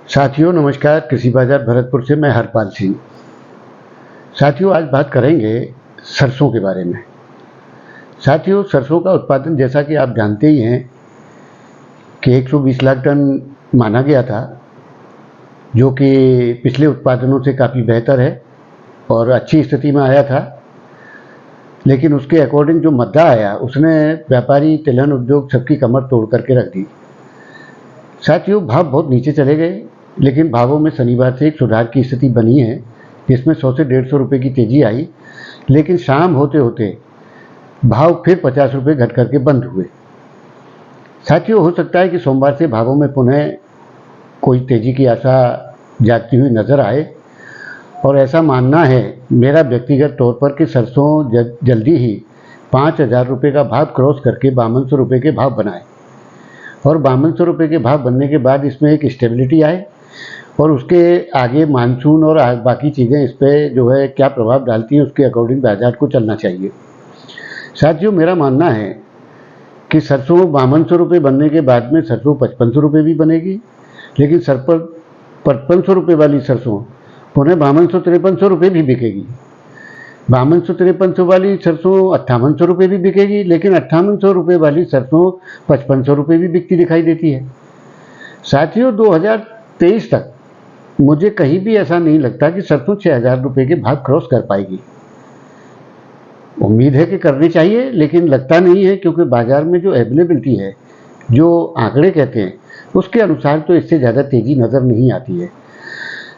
साथियों नमस्कार। कृषि बाजार भरतपुर से मैं हरपाल सिंह। साथियों आज बात करेंगे सरसों के बारे में। साथियों सरसों का उत्पादन जैसा कि आप जानते ही हैं कि 120 लाख टन माना गया था, जो कि पिछले उत्पादनों से काफ़ी बेहतर है और अच्छी स्थिति में आया था। लेकिन उसके अकॉर्डिंग जो मद्दा आया उसने व्यापारी, तिलहन उद्योग सबकी कमर तोड़ करके रख दी। साथियों भाव बहुत नीचे चले गए, लेकिन भावों में शनिवार से एक सुधार की स्थिति बनी है, जिसमें 100 से 150 रुपये की तेज़ी आई। लेकिन शाम होते होते भाव फिर 50 रुपये घट करके बंद हुए। साथियों हो सकता है कि सोमवार से भावों में पुनः कोई तेज़ी की आशा जागती हुई नज़र आए, और ऐसा मानना है मेरा व्यक्तिगत तौर पर कि सरसों जल्दी ही 5,000 रुपये का भाव क्रॉस करके 5200 रुपये के भाव बनाए, और 5200 रुपये के भाव बनने के बाद इसमें एक स्टेबिलिटी आए, और उसके आगे मानसून और बाकी चीज़ें इस पर जो है क्या प्रभाव डालती हैं उसके अकॉर्डिंग बाजार को चलना चाहिए। साथियों मेरा मानना है कि सरसों 5200 रुपये बनने के बाद में सरसों 5500 रुपये भी बनेगी, लेकिन सर पर 5500 रुपये वाली सरसों पुनः 5200-5300 रुपये भी बिकेगी। 5200-5300 वाली सरसों 5800 रुपये भी बिकेगी, लेकिन 5800 रुपये वाली सरसों 5500 रुपये भी बिकती दिखाई देती है। साथियों 2023 तक मुझे कहीं भी ऐसा नहीं लगता कि सरसों 6,000 रुपये के भाव क्रॉस कर पाएगी। उम्मीद है कि करनी चाहिए, लेकिन लगता नहीं है, क्योंकि बाजार में जो अवेलेबिलिटी है, जो आंकड़े कहते हैं उसके अनुसार तो इससे ज़्यादा तेज़ी नज़र नहीं आती है।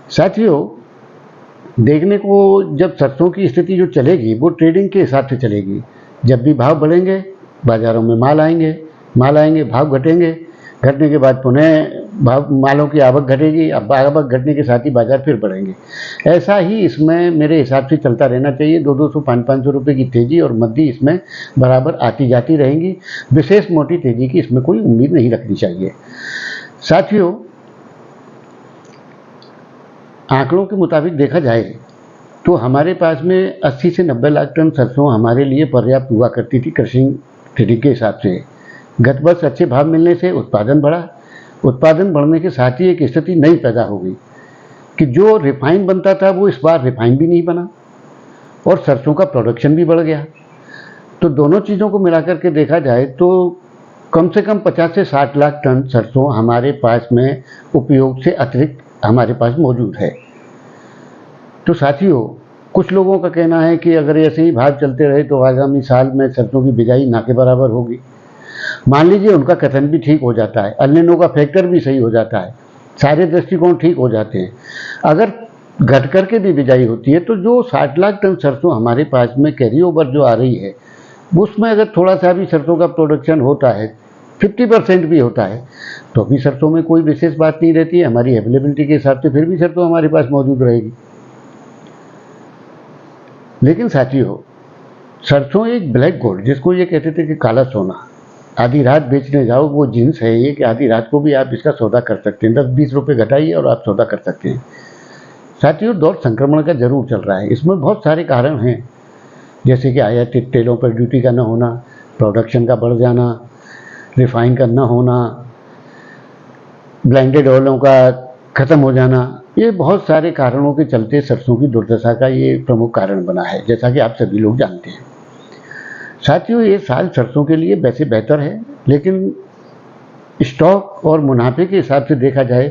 साथियों देखने को जब सरसों की स्थिति जो चलेगी वो ट्रेडिंग के हिसाब से चलेगी। जब भी भाव बढ़ेंगे बाज़ारों में माल आएंगे, भाव घटेंगे, घटने के बाद पुनः भाव मालों की आवक घटेगी, अब आवक घटने के साथ ही बाजार फिर बढ़ेंगे। ऐसा ही इसमें मेरे हिसाब से चलता रहना चाहिए। 200-500 रुपये की तेज़ी और मंदी इसमें बराबर आती जाती रहेंगी। विशेष मोटी तेज़ी की इसमें कोई उम्मीद नहीं रखनी चाहिए। साथियों आंकड़ों के मुताबिक देखा जाए तो हमारे पास में 80 से 90 लाख टन सरसों हमारे लिए पर्याप्त हुआ करती थी कृषि ट्रेडिंग के हिसाब से। गत वर्ष अच्छे भाव मिलने से उत्पादन बढ़ा। उत्पादन बढ़ने के साथ ही एक स्थिति नई पैदा हो गई कि जो रिफाइन बनता था वो इस बार रिफाइन भी नहीं बना, और सरसों का प्रोडक्शन भी बढ़ गया। तो दोनों चीज़ों को मिलाकर के देखा जाए तो कम से कम 50 से 60 लाख टन सरसों हमारे पास में उपयोग से अतिरिक्त हमारे पास मौजूद है। तो साथियों कुछ लोगों का कहना है कि अगर ऐसे ही भाव चलते रहे तो आगामी साल में सरसों की बिजाई ना के बराबर होगी। मान लीजिए उनका कथन भी ठीक हो जाता है, एल नीनो का फैक्टर भी सही हो जाता है, सारे दृष्टिकोण ठीक हो जाते हैं। अगर घट करके भी बिजाई होती है तो जो 60 लाख टन सरसों हमारे पास में कैरी ओवर जो आ रही है, उसमें अगर थोड़ा सा भी सरसों का प्रोडक्शन होता है, 50% भी होता है, तो भी सरसों में कोई विशेष बात नहीं रहती है। हमारी अवेलेबिलिटी के हिसाब से फिर भी सरसों हमारे पास मौजूद रहेगी। लेकिन साथियों सरसों एक ब्लैक गोल्ड, जिसको ये कहते थे कि काला सोना, आधी रात बेचने जाओ वो जिन्स है ये कि आधी रात को भी आप इसका सौदा कर सकते हैं। 10-20 रुपये घटाइए और आप सौदा कर सकते हैं। साथियों दौर संक्रमण का जरूर चल रहा है। इसमें बहुत सारे कारण हैं, जैसे कि आयातित तेलों पर ड्यूटी का न होना, प्रोडक्शन का बढ़ जाना, रिफाइन का न होना, ब्लेंडेड ऑयलों का ख़त्म हो जाना, ये बहुत सारे कारणों के चलते सरसों की दुर्दशा का ये प्रमुख कारण बना है, जैसा कि आप सभी लोग जानते हैं। साथियों ये साल सरसों के लिए वैसे बेहतर है, लेकिन स्टॉक और मुनाफे के हिसाब से देखा जाए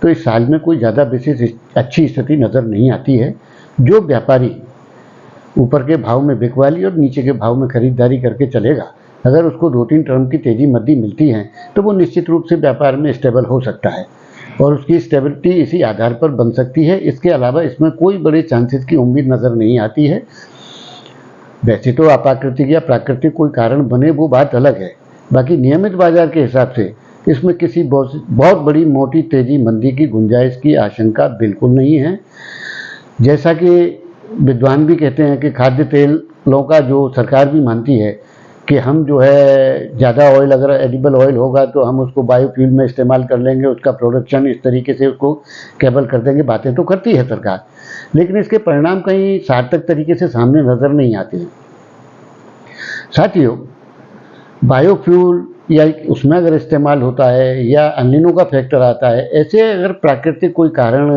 तो इस साल में कोई ज़्यादा विशेष अच्छी स्थिति नज़र नहीं आती है। जो व्यापारी ऊपर के भाव में बिकवाली और नीचे के भाव में खरीदारी करके चलेगा, अगर उसको 2-3 टर्म की तेज़ी मद्दी मिलती है तो वो निश्चित रूप से व्यापार में स्टेबल हो सकता है, और उसकी स्टेबिलिटी इसी आधार पर बन सकती है। इसके अलावा इसमें कोई बड़े चांसेस की उम्मीद नज़र नहीं आती है। वैसे तो अप्राकृतिक या प्राकृतिक कोई कारण बने वो बात अलग है, बाकी नियमित बाजार के हिसाब से इसमें किसी बहुत बड़ी मोटी तेज़ी मंदी की गुंजाइश की आशंका बिल्कुल नहीं है। जैसा कि विद्वान भी कहते हैं कि खाद्य तेलों का जो सरकार भी मानती है कि हम जो है ज़्यादा ऑयल, अगर एडिबल ऑयल होगा तो हम उसको बायोफ्यूल में इस्तेमाल कर लेंगे, उसका प्रोडक्शन इस तरीके से उसको केबल कर देंगे। बातें तो करती है सरकार, लेकिन इसके परिणाम कहीं सार्थक तरीके से सामने नज़र नहीं आते हैं। साथियों बायोफ्यूल या उसमें अगर इस्तेमाल होता है या अनिलों का फैक्टर आता है, ऐसे अगर प्राकृतिक कोई कारण,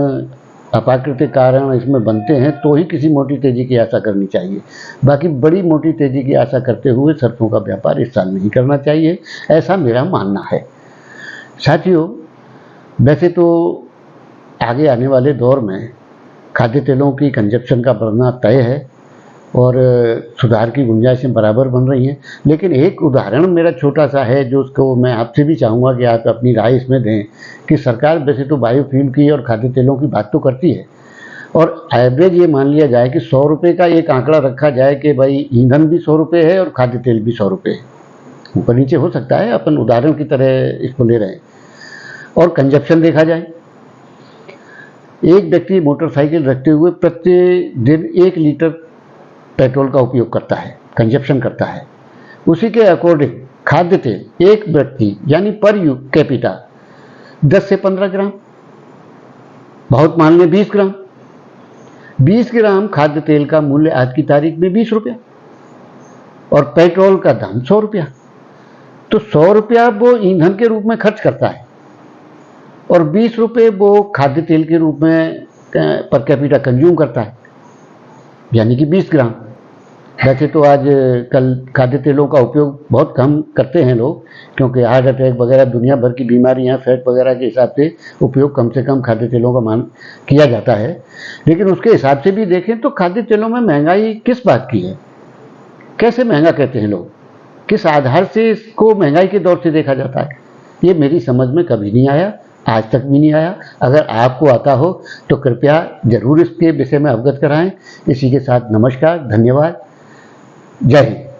अप्राकृतिक कारण इसमें बनते हैं तो ही किसी मोटी तेज़ी की आशा करनी चाहिए। बाकी बड़ी मोटी तेज़ी की आशा करते हुए सरसों का व्यापार इस साल नहीं करना चाहिए, ऐसा मेरा मानना है। साथियों, वैसे तो आगे आने वाले दौर में खाद्य तेलों की कंजप्शन का बढ़ना तय है और सुधार की गुंजाइशें बराबर बन रही हैं, लेकिन एक उदाहरण मेरा छोटा सा है जो उसको मैं आपसे भी चाहूँगा कि आप अपनी राय इसमें दें कि सरकार वैसे तो बायोफ्यूल की और खाद्य तेलों की बात तो करती है, और एवरेज ये मान लिया जाए कि 100 रुपये का एक आंकड़ा रखा जाए कि भाई ईंधन भी 100 रुपये है और खाद्य तेल भी 100 रुपये है, ऊपर नीचे हो सकता है, अपन उदाहरण की तरह इसको ले रहे हैं। और कंजप्शन देखा जाए, एक व्यक्ति मोटरसाइकिल रखते हुए प्रतिदिन 1 लीटर पेट्रोल का उपयोग करता है, कंजप्शन करता है। उसी के अकॉर्डिंग खाद्य तेल एक व्यक्ति यानी पर कैपिटा 10 से 15 ग्राम, बहुत मान लें 20 ग्राम, 20 ग्राम खाद्य तेल का मूल्य आज की तारीख में 20 रुपया और पेट्रोल का दाम 100 रुपया। तो 100 रुपया वो ईंधन के रूप में खर्च करता है और 20 रुपये वो खाद्य तेल के रूप में पर कैपिटा कंज्यूम करता है, यानी कि 20 ग्राम। वैसे तो आज कल खाद्य तेलों का उपयोग बहुत कम करते हैं लोग, क्योंकि हार्ट अटैक वगैरह दुनिया भर की बीमारियां, फैट वगैरह के हिसाब से उपयोग कम से कम खाद्य तेलों का मान किया जाता है। लेकिन उसके हिसाब से भी देखें तो खाद्य तेलों में महंगाई किस बात की है, कैसे महंगा कहते हैं लोग, किस आधार से इसको महंगाई के दौर से देखा जाता है, ये मेरी समझ में कभी नहीं आया, आज तक भी नहीं आया। अगर आपको आता हो तो कृपया ज़रूर इसके विषय में अवगत कराएं। इसी के साथ नमस्कार, धन्यवाद, जय हिंद।